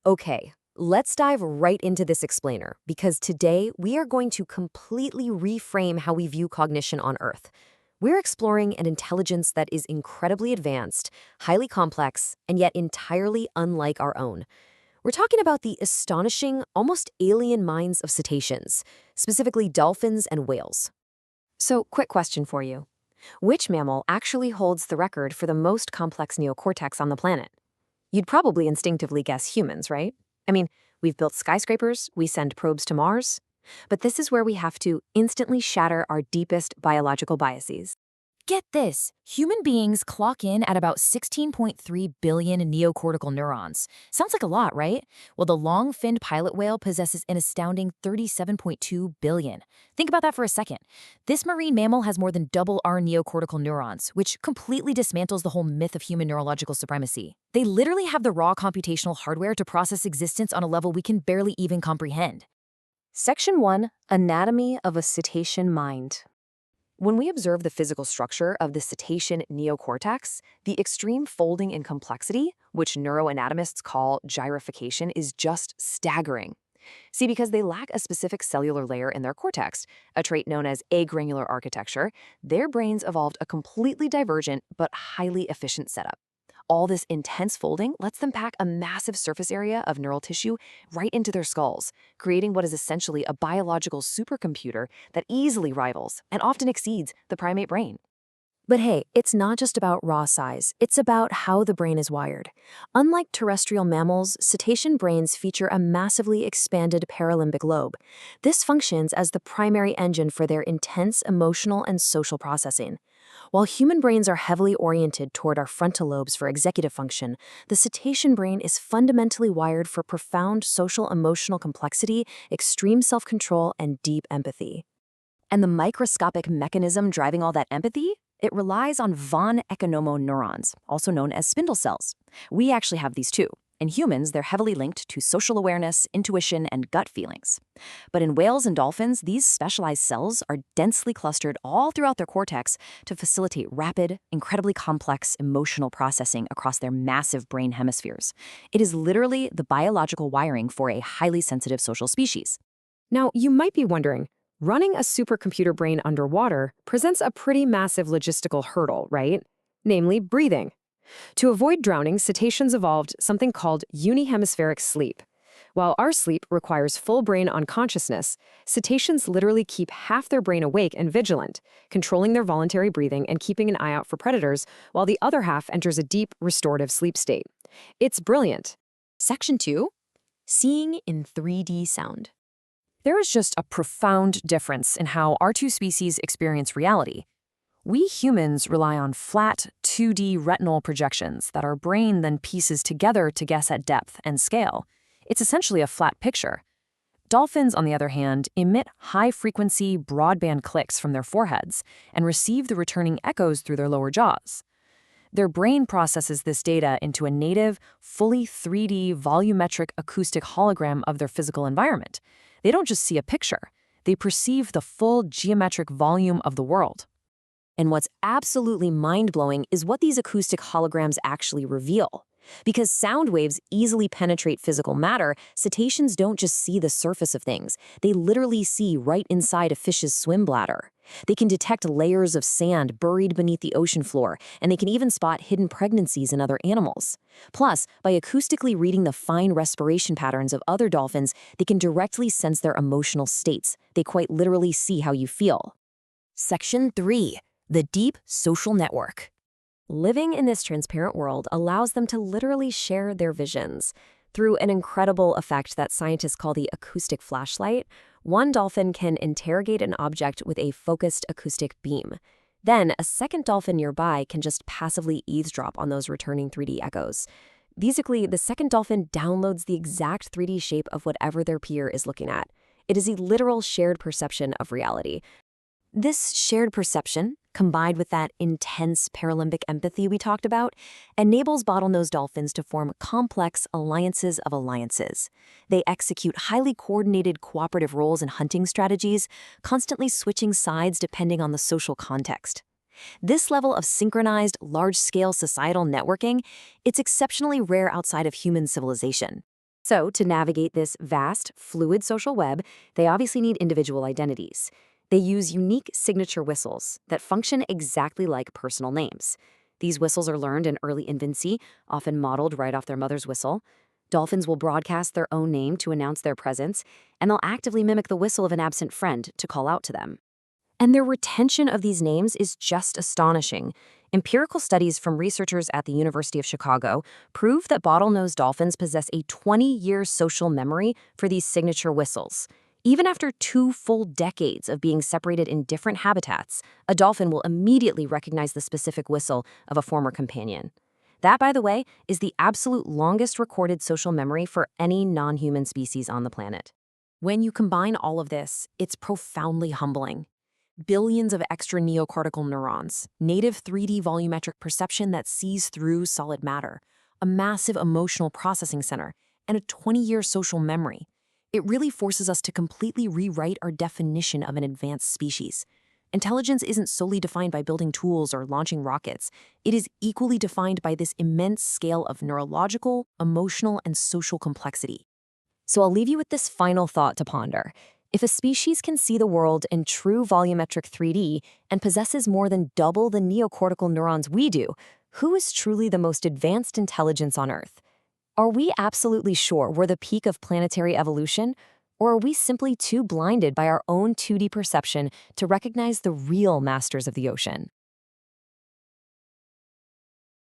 Okay, let's dive right into this explainer because today we are going to completely reframe how we view cognition on Earth. We're exploring an intelligence that is incredibly advanced, highly complex, and yet entirely unlike our own. We're talking about the astonishing, almost alien minds of cetaceans, specifically dolphins and whales. So, quick question for you. Which mammal actually holds the record for the most complex neocortex on the planet? You'd probably instinctively guess humans, right? I mean, we've built skyscrapers, we send probes to Mars. But this is where we have to instantly shatter our deepest biological biases. Get this, human beings clock in at about 16.3 billion neocortical neurons. Sounds like a lot, right? Well, the long-finned pilot whale possesses an astounding 37.2 billion. Think about that for a second. This marine mammal has more than double our neocortical neurons, which completely dismantles the whole myth of human neurological supremacy. They literally have the raw computational hardware to process existence on a level we can barely even comprehend. Section 1. Anatomy of a Cetacean Mind. When we observe the physical structure of the cetacean neocortex, the extreme folding in complexity, which neuroanatomists call gyrification, is just staggering. See, because they lack a specific cellular layer in their cortex, a trait known as agranular architecture, their brains evolved a completely divergent but highly efficient setup. All this intense folding lets them pack a massive surface area of neural tissue right into their skulls, creating what is essentially a biological supercomputer that easily rivals and often exceeds the primate brain. But hey, it's not just about raw size, it's about how the brain is wired. Unlike terrestrial mammals, cetacean brains feature a massively expanded paralimbic lobe. This functions as the primary engine for their intense emotional and social processing. While human brains are heavily oriented toward our frontal lobes for executive function, the cetacean brain is fundamentally wired for profound social emotional complexity, extreme self-control, and deep empathy. And the microscopic mechanism driving all that empathy? It relies on von Economo neurons, also known as spindle cells. We actually have these too. In humans, they're heavily linked to social awareness, intuition, and gut feelings. But in whales and dolphins, these specialized cells are densely clustered all throughout their cortex to facilitate rapid, incredibly complex emotional processing across their massive brain hemispheres. It is literally the biological wiring for a highly sensitive social species. Now, you might be wondering, running a supercomputer brain underwater presents a pretty massive logistical hurdle, right? Namely, breathing. To avoid drowning, cetaceans evolved something called unihemispheric sleep. While our sleep requires full brain unconsciousness, cetaceans literally keep half their brain awake and vigilant, controlling their voluntary breathing and keeping an eye out for predators, while the other half enters a deep, restorative sleep state. It's brilliant. Section 2. Seeing in 3D sound. There is just a profound difference in how our two species experience reality. We humans rely on flat, 2D retinal projections that our brain then pieces together to guess at depth and scale. It's essentially a flat picture. Dolphins, on the other hand, emit high-frequency, broadband clicks from their foreheads and receive the returning echoes through their lower jaws. Their brain processes this data into a native, fully 3D volumetric acoustic hologram of their physical environment. They don't just see a picture. They perceive the full geometric volume of the world. And what's absolutely mind-blowing is what these acoustic holograms actually reveal. Because sound waves easily penetrate physical matter, cetaceans don't just see the surface of things. They literally see right inside a fish's swim bladder. They can detect layers of sand buried beneath the ocean floor, and they can even spot hidden pregnancies in other animals. Plus, by acoustically reading the fine respiration patterns of other dolphins, they can directly sense their emotional states. They quite literally see how you feel. Section 3. The deep social network. Living in this transparent world allows them to literally share their visions. Through an incredible effect that scientists call the acoustic flashlight, one dolphin can interrogate an object with a focused acoustic beam. Then, a second dolphin nearby can just passively eavesdrop on those returning 3D echoes. Basically, the second dolphin downloads the exact 3D shape of whatever their peer is looking at. It is a literal shared perception of reality. This shared perception, combined with that intense paralimbic empathy we talked about, enables bottlenose dolphins to form complex alliances of alliances. They execute highly coordinated cooperative roles and hunting strategies, constantly switching sides depending on the social context. This level of synchronized, large-scale societal networking, it's exceptionally rare outside of human civilization. So, to navigate this vast, fluid social web, they obviously need individual identities. They use unique signature whistles that function exactly like personal names. These whistles are learned in early infancy, often modeled right off their mother's whistle. Dolphins will broadcast their own name to announce their presence, and they'll actively mimic the whistle of an absent friend to call out to them. And their retention of these names is just astonishing. Empirical studies from researchers at the University of Chicago prove that bottlenose dolphins possess a 20-year social memory for these signature whistles. Even after 2 full decades of being separated in different habitats, a dolphin will immediately recognize the specific whistle of a former companion. That, by the way, is the absolute longest recorded social memory for any non-human species on the planet. When you combine all of this, it's profoundly humbling. Billions of extra neocortical neurons, native 3D volumetric perception that sees through solid matter, a massive emotional processing center, and a 20-year social memory. It really forces us to completely rewrite our definition of an advanced species. Intelligence isn't solely defined by building tools or launching rockets. It is equally defined by this immense scale of neurological, emotional, and social complexity. So I'll leave you with this final thought to ponder. If a species can see the world in true volumetric 3D and possesses more than double the neocortical neurons we do, who is truly the most advanced intelligence on Earth? Are we absolutely sure we're the peak of planetary evolution? Or are we simply too blinded by our own 2D perception to recognize the real masters of the ocean?